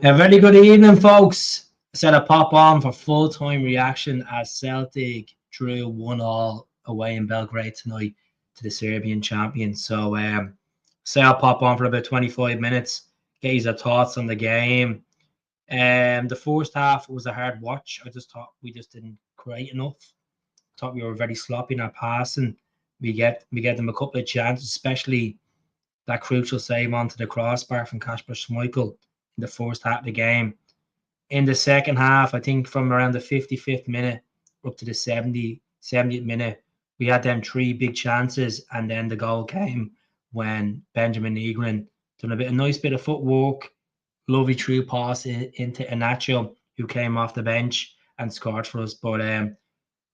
A very good evening, folks. Set a pop on for full-time reaction as Celtic drew 1-1 away in Belgrade tonight to the Serbian champions. So, say I'll pop on for about 25 minutes, get your thoughts on the game. The first half was a hard watch. I just thought we just didn't create enough. Thought we were very sloppy in our passing. We get them a couple of chances, especially that crucial save onto the crossbar from Kasper Schmeichel in the first half of the game. In the second half, I think from around the 55th minute up to the 70th minute, we had them three big chances, and then the goal came when Benjamin Negrin done a nice bit of footwork, lovely through pass into Inacho, who came off the bench and scored for us. But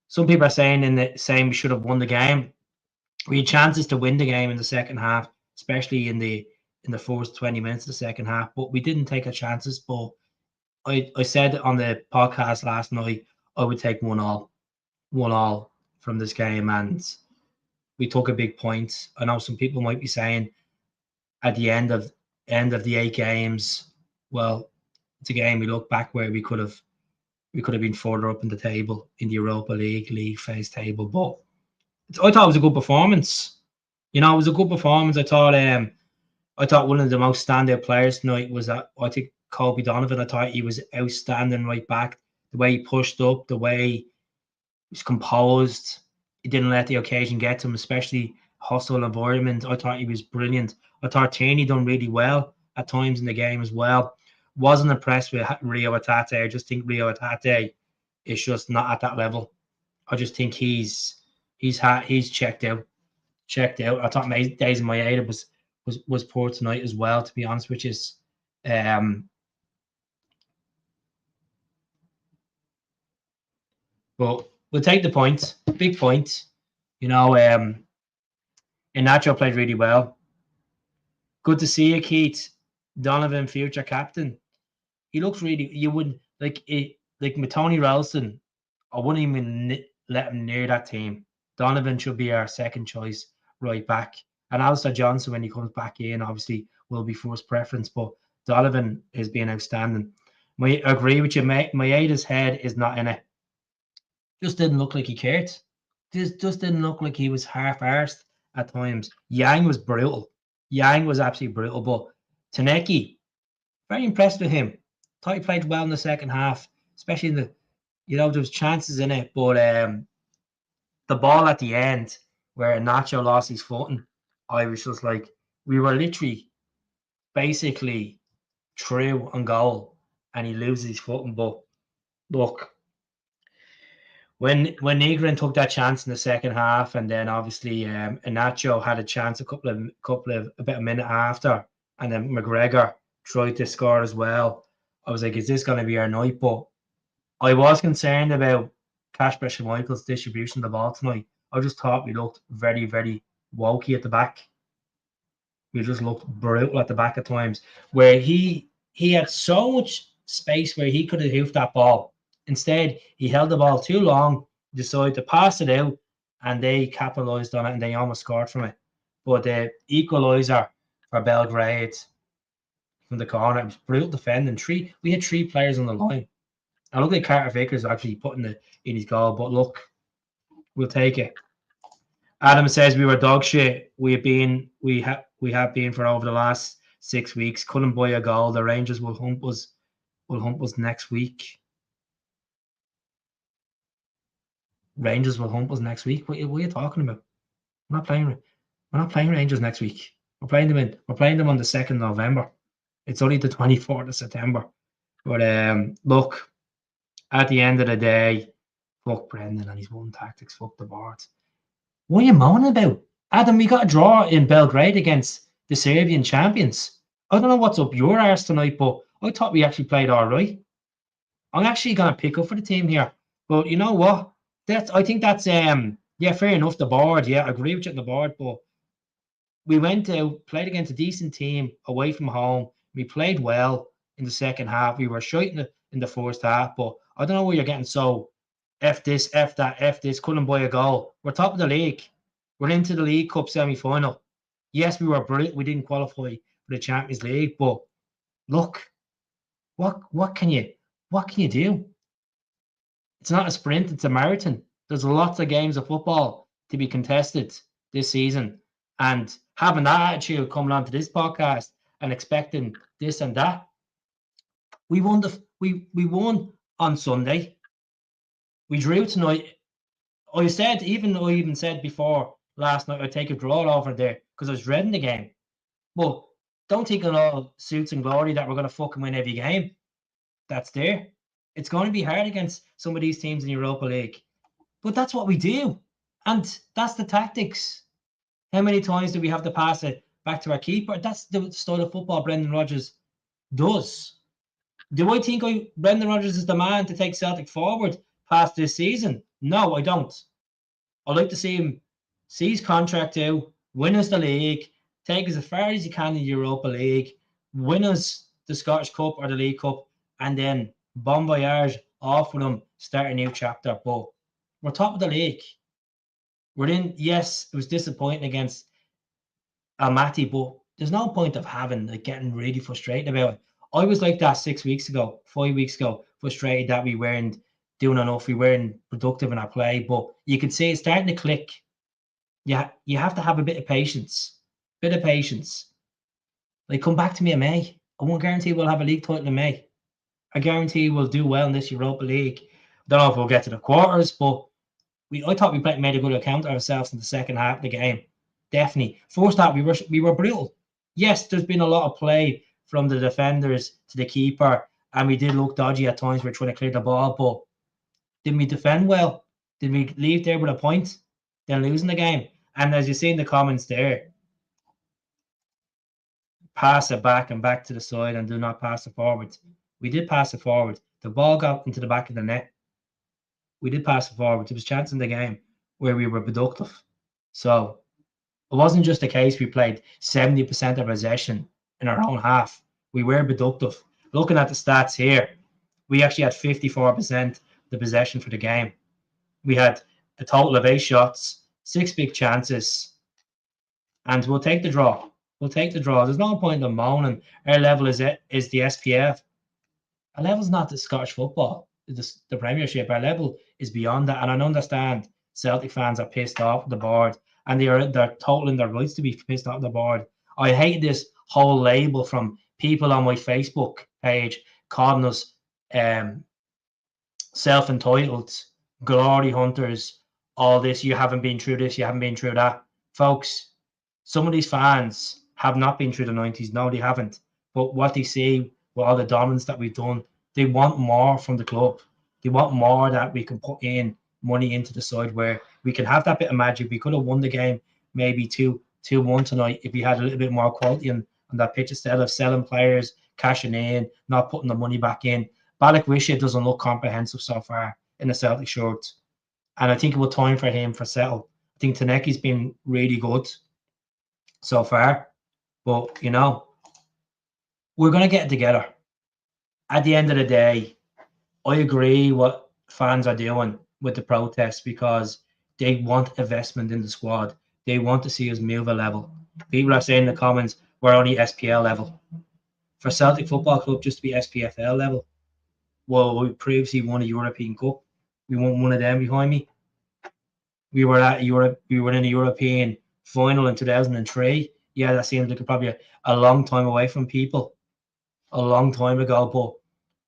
some people are saying we should have won the game. We had chances to win the game in the second half, especially in the first 20 minutes of the second half, but we didn't take our chances. But I said on the podcast last night I would take 1-1 from this game, and we took a big point. I know some people might be saying at the end of the 8 games, well, it's a game we look back where we could have been further up in the table in the Europa League phase table, but I thought it was a good performance. It was a good performance. I thought one of the most standout players tonight was I think Kobe Donovan. I thought he was outstanding right back. The way he pushed up, the way he was composed. He didn't let the occasion get to him, especially hostile environment. I thought he was brilliant. I thought Tierney done really well at times in the game as well. Wasn't impressed with Rio Hatate. I just think Rio Hatate is just not at that level. I just think he's checked out. Checked out. I thought Days in Maeda was poor tonight as well, to be honest, which is but we'll take the points. Big points. Inacho played really well. Good to see you, Keith. Donovan, future captain. He looks really. You wouldn't like it. Like with Tony Ralston, I wouldn't even let him near that team. Donovan should be our second choice right back, and Alistair Johnson when he comes back in, obviously will be first preference. But Donovan is being outstanding. I agree with you, mate. Maeda's head is not in it. Just didn't look like he cared. Just didn't look like he was half-arsed at times. Yang was brutal. Yang was absolutely brutal. But Taneki, very impressed with him. Thought he played well in the second half, especially in there was chances in it. But the ball at the end where Nacho lost his footing, I was just like, we were literally basically through on goal and he loses his footing. But look, when Negrin took that chance in the second half, and then obviously Inacho had a chance about a minute after, and then McGregor tried to score as well. I was like, is this going to be our night? But I was concerned about Kasper Schmeichel's distribution of the ball tonight. I just thought we looked very, very wokey at the back. We just looked brutal at the back at times, where he had so much space where he could have hoofed that ball. Instead, he held the ball too long, decided to pass it out, and they capitalised on it, and they almost scored from it. But the equaliser for Belgrade from the corner, it was brutal defending. We had three players on the line. I look like Carter Vickers actually putting it in his goal, but look, we'll take it. Adam says we were dog shit. We have been for over the last 6 weeks. Couldn't buy a goal. The Rangers will hump us. Next week. Rangers will hump us next week. What are you talking about? We're not playing Rangers next week. We're playing them on the 2nd of November. It's only the 24th of September. But look, at the end of the day, fuck Brendan and his one tactics. Fuck the board. What are you moaning about? Adam, we got a draw in Belgrade against the Serbian champions. I don't know what's up your arse tonight, but I thought we actually played all right. I'm actually going to pick up for the team here. But you know what? I think that's fair enough. The board, I agree with you on the board, but we went out, played against a decent team away from home. We played well in the second half. We were shite in the first half, but I don't know where you're getting so F this, F that, F this, couldn't buy a goal. We're top of the league. We're into the League Cup semi-final. Yes, we were brilliant. We didn't qualify for the Champions League, but look, what can you do? It's not a sprint, it's a marathon. There's lots of games of football to be contested this season. And having that attitude coming onto this podcast and expecting this and that, we won on Sunday. We drew tonight. I even said before last night I'd take a draw over there because I was dreading the game. But don't think on all suits and glory that we're going to fucking win every game. That's there. It's going to be hard against some of these teams in Europa League. But that's what we do. And that's the tactics. How many times do we have to pass it back to our keeper? That's the style of football Brendan Rodgers does. Do I think Brendan Rodgers is the man to take Celtic forward past this season? No, I don't. I'd like to see him see his contract out, win us the league, take us as far as he can in the Europa League, win us the Scottish Cup or the League Cup, and then bon voyage off with him, start a new chapter. But we're top of the league. We're in, yes, it was disappointing against Almaty, but there's no point of getting really frustrated about it. I was like that 5 weeks ago, frustrated that we weren't doing enough, we weren't productive in our play, but you could see it's starting to click. Yeah, you have to have a bit of patience. Like, come back to me in May. I won't guarantee we'll have a league title in May. I guarantee we'll do well in this Europa League. Don't know if we'll get to the quarters, but I thought we made a good account of ourselves in the second half of the game. Definitely. First half, we were brutal. Yes, there's been a lot of play from the defenders to the keeper, and we did look dodgy at times. We're trying to clear the ball, but didn't we defend well? Did we leave there with a point, then losing the game? And as you see in the comments there, pass it back and back to the side and do not pass it forward. We did pass it forward. The ball got into the back of the net. We did pass it forward. There was a chance in the game where we were productive. So it wasn't just a case we played 70% of possession in our own half. We were productive. Looking at the stats here, we actually had 54% the possession for the game. We had a total of 8 shots, 6 big chances, and we'll take the draw. There's no point in moaning. Our level is the SPF. Our level's not the Scottish football, the Premiership. Our level is beyond that, and I understand Celtic fans are pissed off the board, and they're totally in their rights to be pissed off the board. I hate this whole label from people on my Facebook page calling us self-entitled, glory hunters, all this. You haven't been through this, you haven't been through that. Folks, some of these fans have not been through the 90s. No, they haven't. But what they see with all the dominance that we've done, they want more from the club. They want more that we can put in money into the side where we can have that bit of magic. We could have won the game maybe 2-1 tonight if we had a little bit more quality on that pitch instead of selling players, cashing in, not putting the money back in. Balikwisha doesn't look comprehensive so far in the Celtic shirt. And I think it will time for him for settle. I think Taneki's been really good so far. But, we're going to get it together. At the end of the day, I agree what fans are doing with the protests because they want investment in the squad. They want to see us move a level. People are saying in the comments, we're only SPL level. For Celtic Football Club, just to be SPFL level. Well, we previously won a European Cup. We won one of them behind me. We were in a European final in 2003. Yeah, that seems like probably a long time away from people. A long time ago, but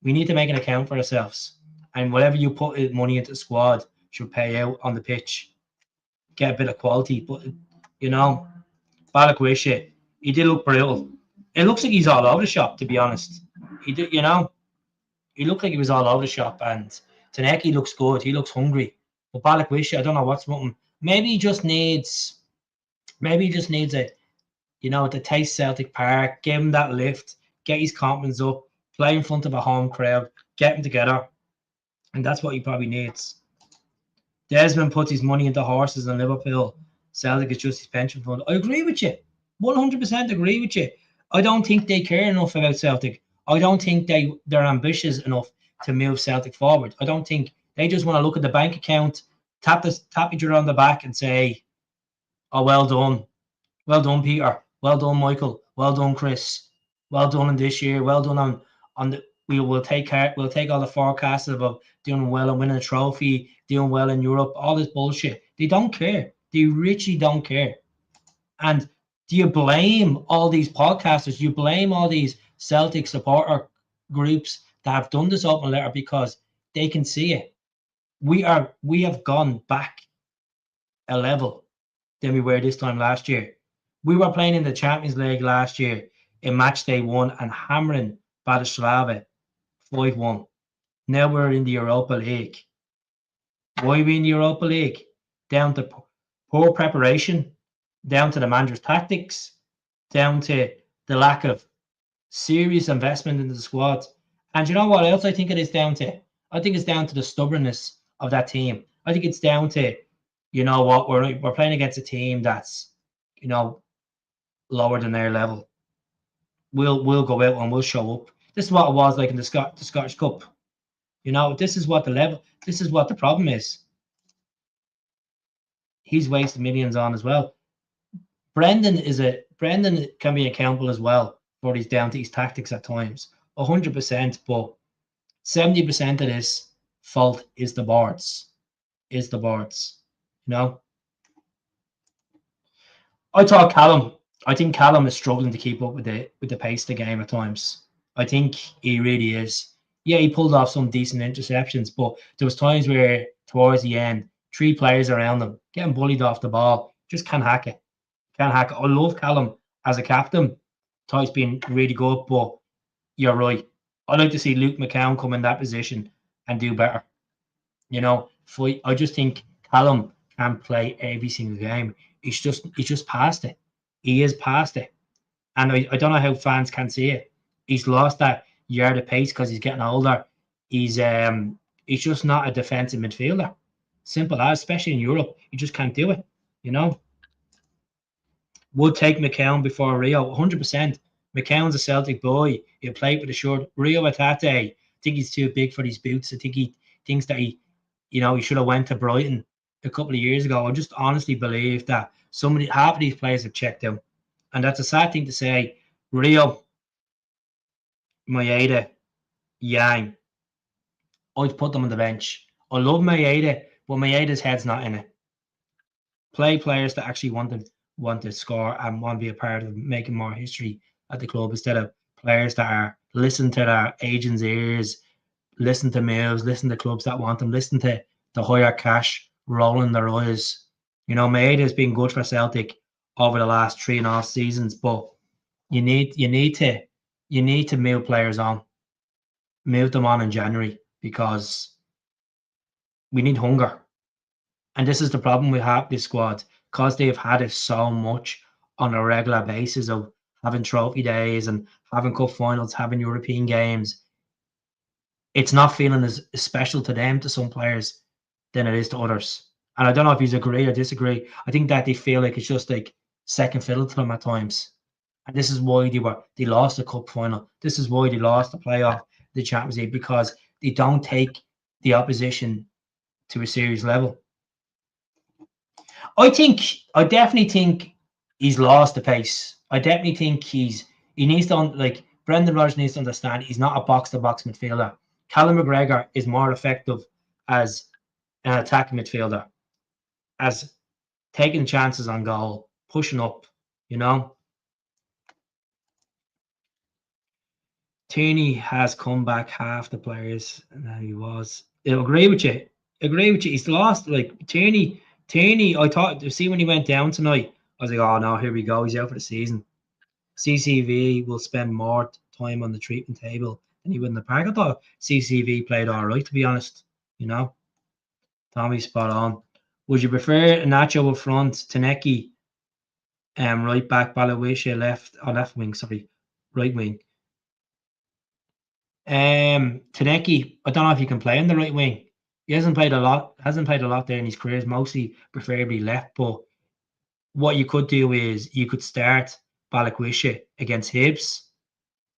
we need to make an account for ourselves. And whatever you put money into the squad should pay out on the pitch. Get a bit of quality. But, Balikwisha, he did look brutal. It looks like he's all over the shop, to be honest. He did, he looked like he was all over the shop. And Taneki looks good. He looks hungry. But Balikwisha, I don't know what's wrong. Maybe he just needs a, to taste Celtic Park, give him that lift, get his confidence up, play in front of a home crowd, get him together. And that's what he probably needs. Desmond puts his money into horses in Liverpool. Celtic is just his pension fund. I agree with you. 100% agree with you. I don't think they care enough about Celtic. I don't think they're ambitious enough to move Celtic forward. I don't think they just want to look at the bank account, tap each other on the back and say, oh, well done. Well done, Peter. Well done, Michael. Well done, Chris. Well done on this year. Well done on the. We'll take all the forecasts about doing well and winning a trophy, doing well in Europe. All this bullshit. They don't care. They richly don't care. And do you blame all these podcasters? You blame all these Celtic supporter groups that have done this open letter because they can see it. We have gone back a level than we were this time last year. We were playing in the Champions League last year in match day 1 and hammering Bratislava 5-1. Now we're in the Europa League. Why are we in the Europa League? Down to poor preparation, down to the manager's tactics, down to the lack of serious investment into the squad. And you know what else I think it is down to? I think it's down to the stubbornness of that team. I think it's down to, you know what, we're playing against a team that's, lower than their level. We'll go out and we'll show up. This is what it was like in the Scottish Cup. This is what the problem is. He's wasted millions on as well. Brendan can be accountable as well for his down to his tactics at times, 100%. But 70% of this fault is the boards. I think Callum is struggling to keep up with the pace of the game at times. I think he really is. Yeah, he pulled off some decent interceptions, but there was times where towards the end, 3 players around him getting bullied off the ball, just can't hack it. I love Callum as a captain. Thought he's been really good, but you're right. I'd like to see Luke McCown come in that position and do better. I just think Callum can't play every single game. He's just past it. He is past it. And I don't know how fans can see it. He's lost that yard of pace because he's getting older. He's just not a defensive midfielder. Simple as, especially in Europe. You just can't do it, Would take McCown before Rio, 100%. McCown's a Celtic boy. He played with a short. Rio Atate, I think he's too big for these boots. I think he thinks that he should have went to Brighton a couple of years ago. I just honestly believe that half of these players have checked out. And that's a sad thing to say. Rio, Maeda, Yang, I'd put them on the bench. I love Maeda, but Maeda's head's not in it. Play players that actually want to score and want to be a part of making more history at the club instead of players that are listen to their agents' ears, listen to moves, listen to clubs that want them, listen to the higher cash rolling their eyes. Maeda has been good for Celtic over the last 3.5 seasons, but you need to move players on, move them on in January because we need hunger. And this is the problem we have this squad because they've had it so much on a regular basis of having trophy days and having cup finals, having European games. It's not feeling as special to them, to some players, than it is to others. And I don't know if you agree or disagree. I think that they feel like it's just like second fiddle to them at times. And this is why they lost the cup final. This is why they lost the playoff, the Champions League, because they don't take the opposition to a serious level. I definitely think he's lost the pace. I definitely think he needs to, Brendan Rodgers needs to understand he's not a box-to-box midfielder. Callum McGregor is more effective as an attacking midfielder, as taking chances on goal, pushing up, Tierney has come back half the players than he was. I agree with you. He's lost. Tierney, I thought, see, when he went down tonight, I was like, oh no, here we go. He's out for the season. CCV will spend more time on the treatment table than he would in the park. I thought CCV played all right, to be honest. Tommy spot on. Would you prefer Nacho up front, Taneki, right back, Balawisha left wing, right wing? Taneki, I don't know if he can play on the right wing. He hasn't played a lot there in his career, mostly preferably left. But what you could do is you could start Balakwisha against Hibs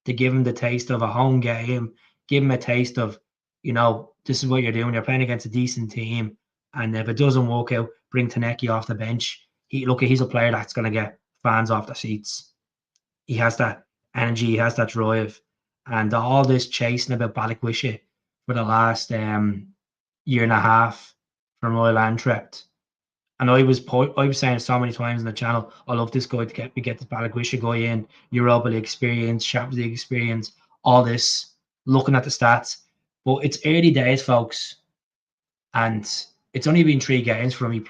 to give him the taste of a home game, give him a taste of, this is what you're doing. You're playing against a decent team. And if it doesn't work out, bring Taneki off the bench. He's a player that's going to get fans off the seats. He has that energy, he has that drive, and all this chasing about Balikwisha for the last year and a half from Royal Antwerp. And I was saying so many times on the channel, I love this guy to get this Balikwisha guy in, Europa League experience, Champions League experience, all this, looking at the stats. But it's early days, folks, and it's only been 3 games for him.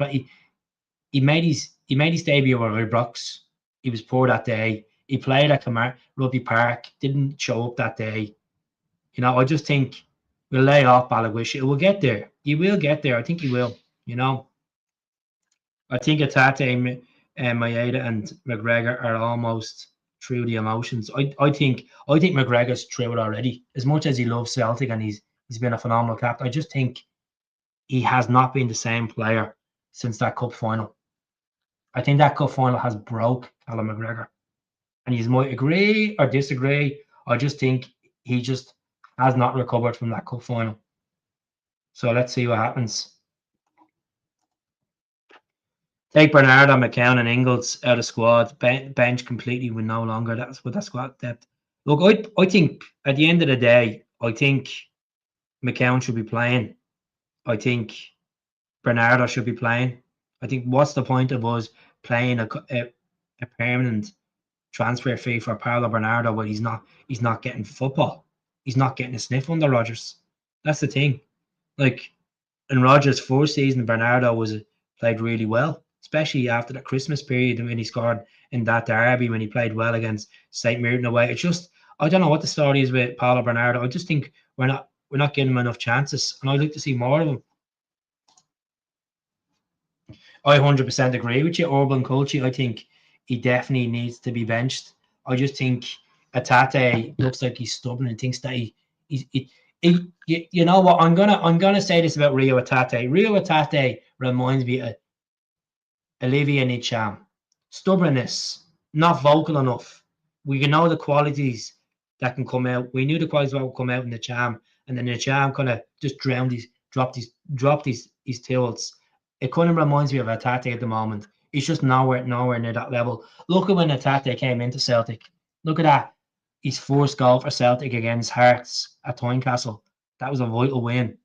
He made his debut at Ibrox. He was poor that day. He played at Rugby Park, didn't show up that day. You know, I just think we'll lay off Balikwisha. It will get there. He will get there. I think he will. You know, I think Atate, Maeda, and McGregor are almost through the emotions. I think McGregor's through it already. As much as he loves Celtic and he's been a phenomenal captain, I just think he has not been the same player since that cup final. I think that cup final has broke Callum McGregor. And you might agree or disagree. I just think he just has not recovered from that cup final. So let's see what happens. Take Bernardo, McCown, and Ingles out of squad. Bench completely with no longer. That's with that squad depth. Look, I think at the end of the day, I think McCown should be playing. I think Bernardo should be playing. I think what's the point of us playing a permanent transfer fee for Paulo Bernardo when he's not getting football. He's not getting a sniff under Rodgers. That's the thing. Like in Rodgers' first season, Bernardo played really well, especially after the Christmas period when he scored in that derby when he played well against St. Mirren away. It's just I don't know what the story is with Paulo Bernardo. I just think we're not giving him enough chances, and I'd like to see more of him. I 100% agree with you, Urban Culture. I think he definitely needs to be benched. I just think Atate looks like he's stubborn and thinks that you know what? I'm gonna say this about Rio Atate. Rio Atate reminds me of Olivier Ntcham. Stubbornness, not vocal enough. We know the qualities that can come out. We knew the qualities that would come out in Ntcham, and then Ntcham kind of just dropped his tilts. It kind of reminds me of Atate at the moment. He's just nowhere near that level. Look at when Atate came into Celtic. Look at that. His first goal for Celtic against Hearts at Tynecastle. That was a vital win.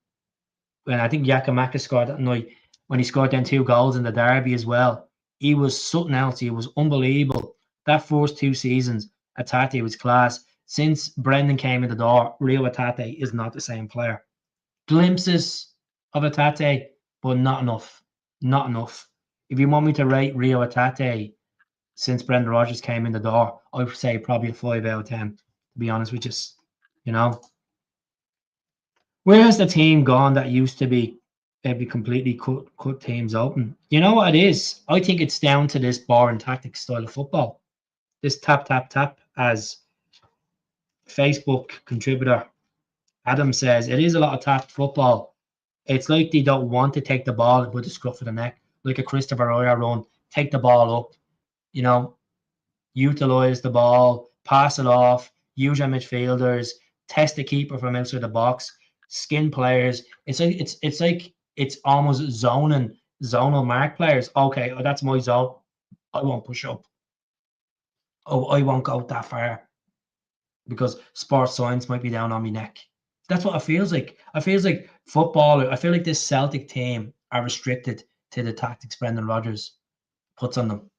When I think Giacomakis scored that night, when he scored then 2 goals in the derby as well. He was something else. He was unbelievable. That first 2 seasons, Atate was class. Since Brendan came in the door, Rio Atate is not the same player. Glimpses of Atate, but not enough. Not enough. If you want me to rate Rio Atate since Brendan Rodgers came in the door, I would say probably a 5 out of 10, to be honest with you. You know? Where has the team gone that used to be completely cut teams open? You know what it is? I think it's down to this boring tactic style of football. This tap, tap, tap, as Facebook contributor Adam says, it is a lot of tap football. It's like they don't want to take the ball and put the scruff of the neck, like a Christopher Royer run. Take the ball up, you know, utilize the ball, pass it off, use your midfielders, test the keeper from outside the box, skin players. It's almost zonal mark players. Okay, that's my zone. I won't push up. Oh, I won't go that far because sports science might be down on my neck. That's what it feels like. I feel like this Celtic team are restricted to the tactics Brendan Rodgers puts on them.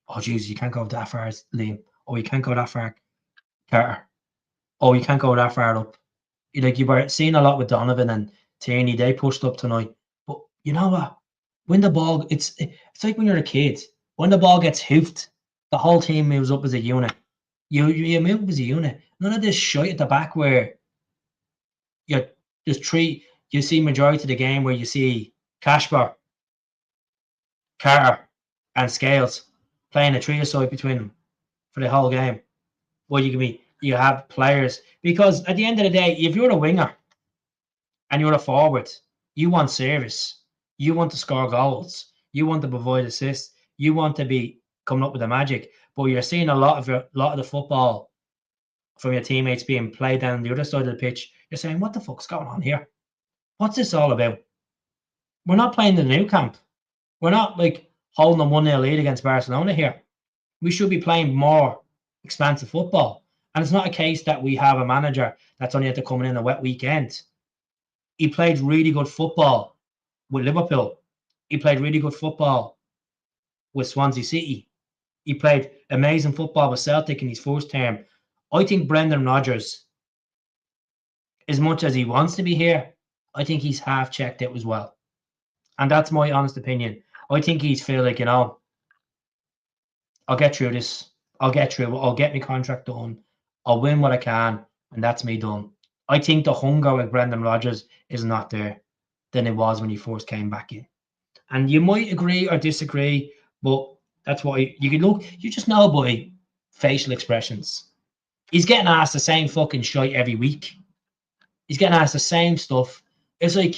Oh, geez, you can't go that far, Liam. Oh, you can't go that far, Carter. Oh, you can't go that far up. You were seeing a lot with Donovan and Tierney. They pushed up tonight. But you know what? When the ball, it's like when you're a kid. When the ball gets hoofed, the whole team moves up as a unit. You move up as a unit. None of this shite at the back where you see majority of the game where you see Casper, Carter, and Scales playing a trio side between them for the whole game. Well, you have players, because at the end of the day, if you're a winger and you're a forward, you want service, you want to score goals, you want to provide assists, you want to be coming up with the magic. But you're seeing a lot of the football from your teammates being played down the other side of the pitch. You're saying, what the fuck's going on here? What's this all about? We're not playing the new camp. We're not like holding a 1-0 lead against Barcelona here. We should be playing more expansive football. And it's not a case that we have a manager that's only had to come in a wet weekend. He played really good football with Liverpool. He played really good football with Swansea City. He played amazing football with Celtic in his first term. I think Brendan Rodgers, as much as he wants to be here, I think he's half checked out as well. And that's my honest opinion. I think he's feel like, I'll get through this. I'll get through it. I'll get my contract done. I'll win what I can, and that's me done. I think the hunger with Brendan Rodgers is not there than it was when he first came back in. And you might agree or disagree, but that's why you can look. You just know by facial expressions. He's getting asked the same fucking shite every week. He's getting asked the same stuff. It's like,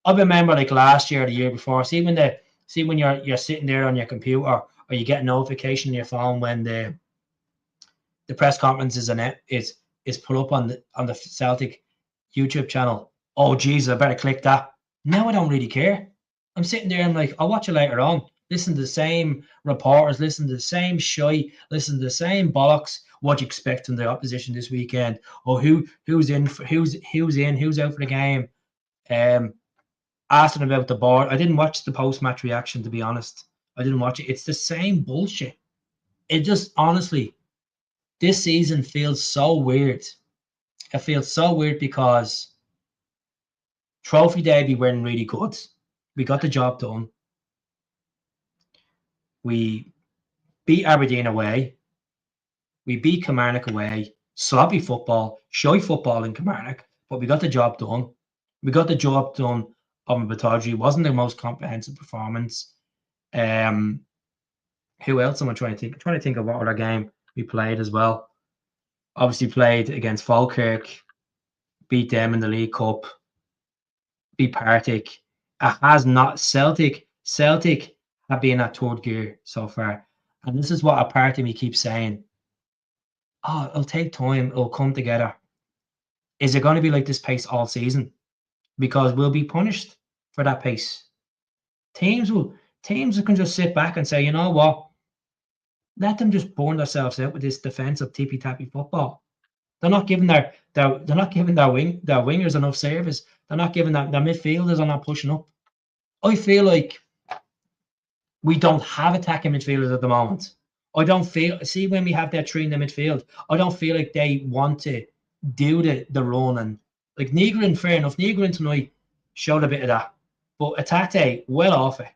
I remember like last year or the year before. See when you're sitting there on your computer, or you get a notification on your phone when the press conference is put up on the Celtic YouTube channel. Oh Jesus, I better click that. Now I don't really care. I'm sitting there, I'm like, I'll watch it later on. Listen to the same reporters, listen to the same shite, listen to the same bollocks. What you expect from the opposition this weekend? Or who's in, who's out for the game? Asking about the board. I didn't watch the post-match reaction, to be honest. I didn't watch it. It's the same bullshit. It just, honestly, this season feels so weird. It feels so weird because Trophy Day we weren't really good. We got the job done. We beat Aberdeen away. We beat Kilmarnock away. Sloppy football, shy football in Kilmarnock, but we got the job done. We got the job done on Bataudry. Wasn't the most comprehensive performance. Who else am I trying to think? I'm trying to think of what other game we played as well. Obviously played against Falkirk, beat them in the League Cup, beat Partick. It has not. Celtic have been at third gear so far. And this is what a part of me keeps saying. Oh, it'll take time. It'll come together. Is it going to be like this pace all season? Because we'll be punished for that pace. Teams can just sit back and say, you know what? Let them just burn themselves out with this defensive tippy-tappy football. They're not giving their wingers enough service. They're not giving their midfielders are not pushing up. I feel like we don't have attacking midfielders at the moment. I don't feel, see when we have that three in the midfield, I don't feel like they want to do the run. And like Negrin, fair enough, Negrin tonight showed a bit of that. But Atate, well off it.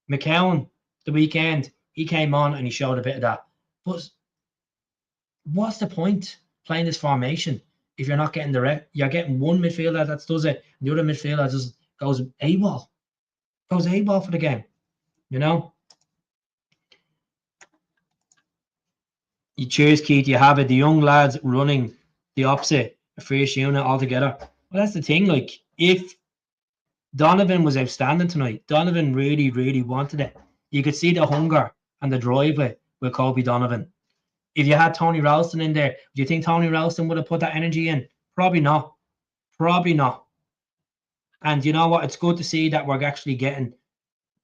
McCowan, the weekend, he came on and he showed a bit of that. But what's the point playing this formation if you're not getting the rep? You're getting one midfielder that does it, and the other midfielder just goes AWOL. Goes AWOL for the game, you know? You cheers, Keith. You have it. The young lads running the opposite, a fresh unit altogether. Well, that's the thing. Like, if Donovan was outstanding tonight, Donovan really, really wanted it. You could see the hunger and the drive with Kobe Donovan. If you had Tony Ralston in there, do you think Tony Ralston would have put that energy in? Probably not. Probably not. And you know what? It's good to see that we're actually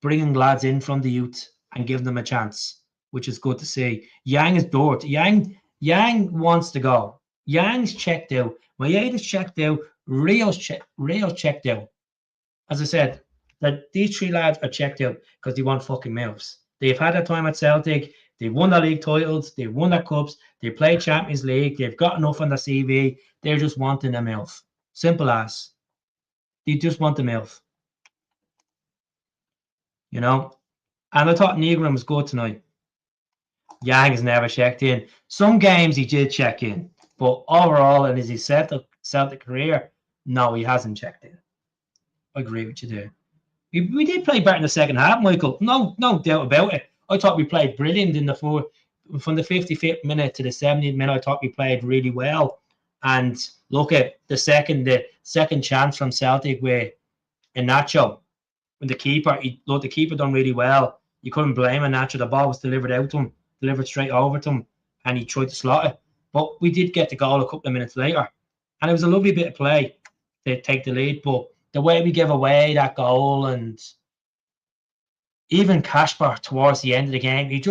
bringing lads in from the youth and giving them a chance, which is good to see. Yang is bored. Yang wants to go. Yang's checked out. Maeda's checked out. Rio's checked out. As I said, that these three lads are checked out because they want fucking moves. They've had their time at Celtic. They've won their league titles. They've won their cups. They played Champions League. They've got enough on their CV. They're just wanting a MILF. Simple as. They just want the MILF. You know? And I thought Negrin was good tonight. Yang has never checked in. Some games he did check in. But overall, in his Celtic career, no, he hasn't checked in. I agree with you there. We did play better in the second half, Michael. No doubt about it. I thought we played brilliant in the fourth. From the 55th minute to the 70th minute, I thought we played really well. And look at the second chance from Celtic with Iheanacho. When the keeper done really well. You couldn't blame Iheanacho. The ball was delivered straight over to him, and he tried to slot it. But we did get the goal a couple of minutes later. And it was a lovely bit of play to take the lead. But the way we gave away that goal, and even Kasper towards the end of the game, he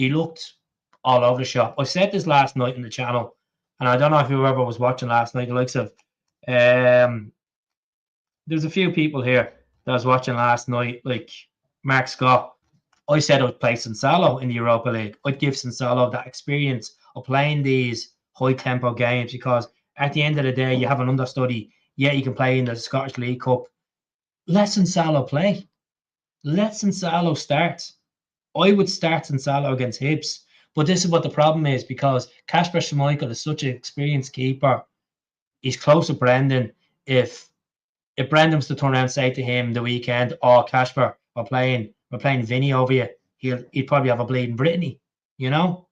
looked all over the shop. I said this last night in the channel, and I don't know if whoever was watching last night, the likes of there's a few people here that was watching last night, like Mark Scott. I said I'd play Sansalo in the Europa League. I'd give Sansalo that experience of playing these high tempo games because at the end of the day, you have an understudy. Yeah, you can play in the Scottish League Cup. Let Sansalo play. Let Sansalo start. I would start Sansalo against Hibs. But this is what the problem is because Kasper Schmeichel is such an experienced keeper. He's close to Brendan. If Brendan was to turn around and say to him the weekend, "Oh, Casper, we're playing Vinny over you," he'd probably have a bleeding Brittany, you know.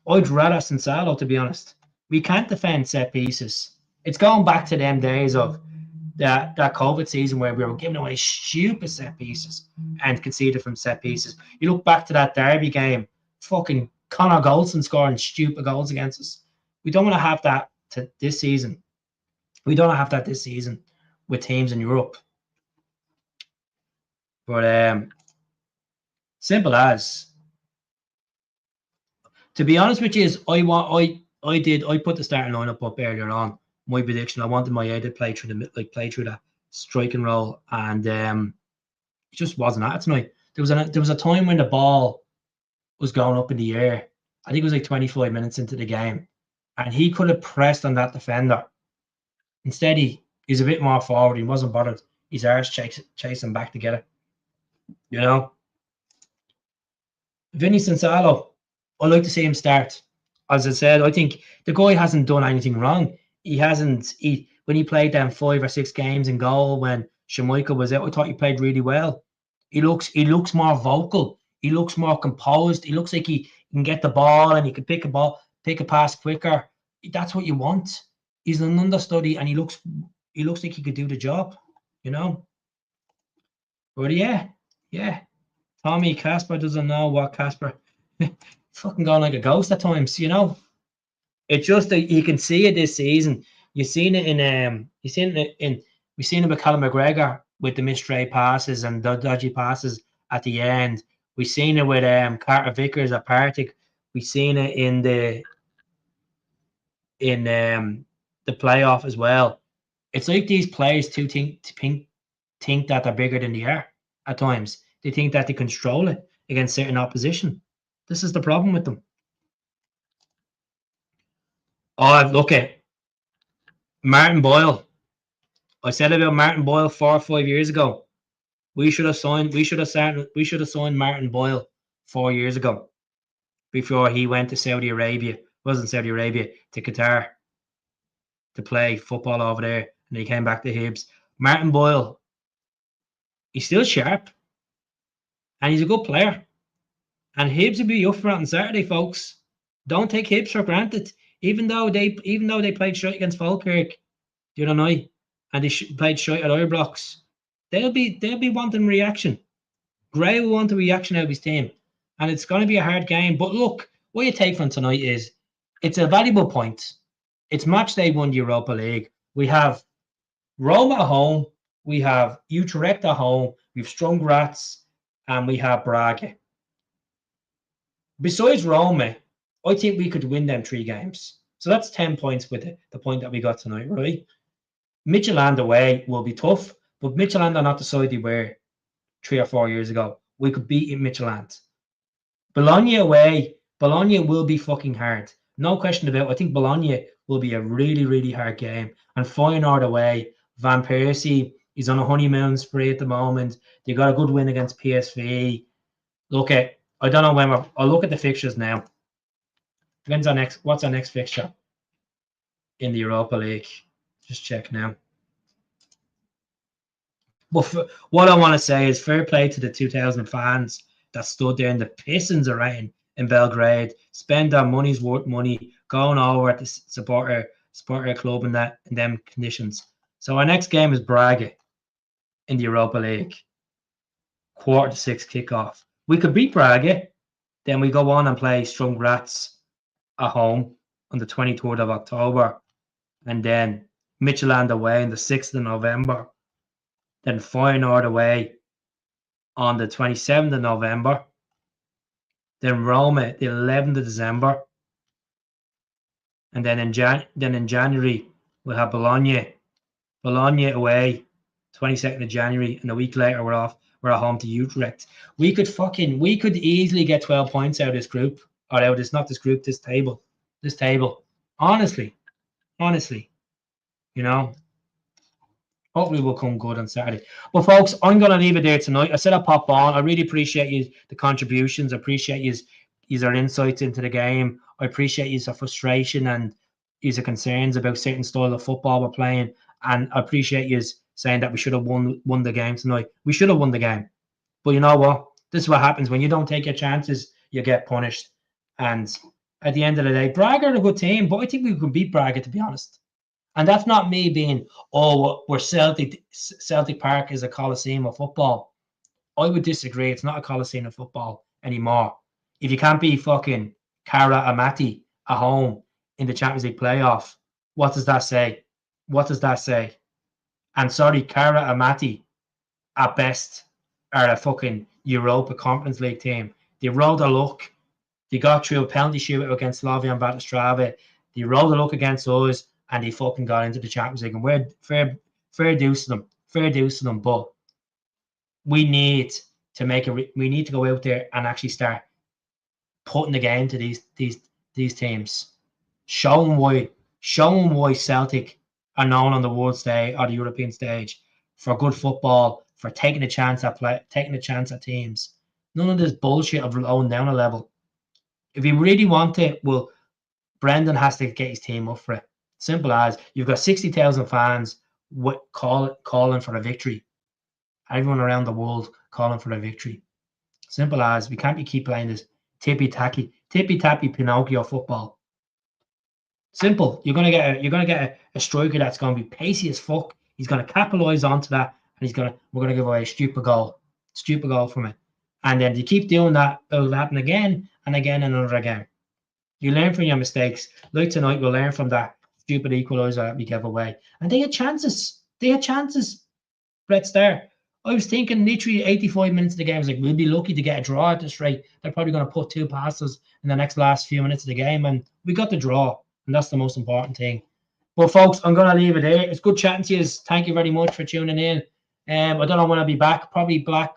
I'd rather Sansalo, to be honest. We can't defend set pieces. It's going back to them days of that COVID season where we were giving away stupid set pieces and conceded from set pieces. You look back to that Derby game, fucking Connor Goldson scoring stupid goals against us. We don't want to have that this season. We don't have that this season with teams in Europe. But simple as. To be honest with you, is I put the starting lineup up earlier on. My prediction, I wanted my A to play through that striking role, and it just wasn't at it tonight. There was a time when the ball was going up in the air. I think it was like 25 minutes into the game, and he could have pressed on that defender. Instead, he's a bit more forward. He wasn't bothered. His arse chasing back to get it. You know, Vinny Sansalo, I'd like to see him start. As I said, I think the guy hasn't done anything wrong. He hasn't. When he played them 5 or 6 games in goal when Schmeichel was out, I thought he played really well. He looks more vocal. He looks more composed. He looks like he can get the ball and he can pick a pass quicker. That's what you want. He's an understudy and he looks like he could do the job, you know. But yeah. Tommy Casper doesn't know what Casper fucking going like a ghost at times, you know. It's just that you can see it this season. You've seen it we've seen it with Callum McGregor with the mistray passes and the dodgy passes at the end. We've seen it with Carter Vickers at Partick. We've seen it in the playoff as well. It's like these players think that they're bigger than they are at times. They think that they control it against certain opposition. This is the problem with them. Oh, look at Martin Boyle. I said about Martin Boyle 4 or 5 years ago. We should have signed Martin Boyle 4 years ago before he went to Saudi Arabia. It wasn't Saudi Arabia, to Qatar to play football over there, and he came back to Hibs. Martin Boyle, he's still sharp, and he's a good player. And Hibs will be up for it on Saturday, folks. Don't take Hibs for granted. Even though they played shite against Falkirk the other night, and they played shite at Ibrox, they'll be wanting reaction. Gray will want a reaction out of his team, and it's going to be a hard game. But look, what you take from tonight is it's a valuable point. It's match day 1 Europa League. We have Roma at home, we have Utrecht at home, we have Strong Graz, and we have Braga. Besides Roma, I think we could win them 3 games. So that's 10 points with the point that we got tonight, right? Midtjylland away will be tough, but Midtjylland are not the side they were 3 or 4 years ago. We could beat Midtjylland. Bologna away, Bologna will be fucking hard. No question about it. I think Bologna will be a really, really hard game. And Feyenoord away, Van Persie, he's on a honeymoon spree at the moment. They got a good win against PSV. I don't know when I'll look at the fixtures now. What's our next fixture in the Europa League? Just check now. But what I want to say is fair play to the 2,000 fans that stood there in the pissings of rain in Belgrade, spend their money's worth money going over to support our club in them conditions. So our next game is Braga in the Europa League. 5:45 kickoff. We could beat Braga, then we go on and play Strong Graz at home on the 23rd of October, and then Midtjylland away on the 6th of November, then Feyenoord away on the 27th of November, Then Roma, the 11th of December. And then in January, we'll have Bologna. Bologna away, 22nd of January. And a week later, we're at home to Utrecht. We could easily get 12 points out of this group. Or out of this, not this group, this table. This table. Honestly. You know, hopefully we'll come good on Saturday. But folks, I'm going to leave it there tonight. I said I'd pop on. I really appreciate you, the contributions. I appreciate your insights into the game. I appreciate your frustration and your concerns about certain style of football we're playing. And I appreciate you saying that we should have won the game tonight. We should have won the game. But you know what? This is what happens when you don't take your chances. You get punished. And at the end of the day, Braga are a good team, but I think we can beat Braga, to be honest. And that's not me being, we're Celtic. Celtic Park is a coliseum of football. I would disagree. It's not a coliseum of football anymore. If you can't be fucking Cara Amati at home in the Champions League playoff, what does that say? What does that say? And sorry, Cara Amati at best are a fucking Europa Conference League team. They rode a luck. They got through a penalty shootout against Slavian Bratislava. They rode a luck against us, and they fucking got into the Champions League. And we're fair dues to them. Fair dues to them. But we need to we need to go out there and actually start putting the game to these teams. Show them why Celtic are known on the world stage or the European stage for good football, for taking a chance at teams. None of this bullshit of lowering down a level. If you really want it, well, Brendan has to get his team up for it. Simple as. You've got 60,000 fans calling for a victory. Everyone around the world calling for a victory. Simple as. We can't keep playing this tippy-tappy Pinocchio football. Simple. You're gonna get a striker that's gonna be pacey as fuck. He's gonna capitalize onto that, and we're gonna give away a stupid goal from it. And then you keep doing that, it'll happen again and again and another again. You learn from your mistakes. Like tonight, we'll learn from that stupid equaliser that we gave away. And they had chances. Brett Starr. I was thinking literally 85 minutes of the game. I was like, we'll be lucky to get a draw at this rate. They're probably going to put two passes in the last few minutes of the game. And we got the draw. And that's the most important thing. Well, folks, I'm going to leave it there. It's good chatting to you. Thank you very much for tuning in. I don't know when I'll be back. Probably back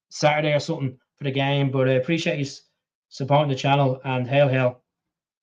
Saturday or something for the game. But I appreciate you supporting the channel. And hail.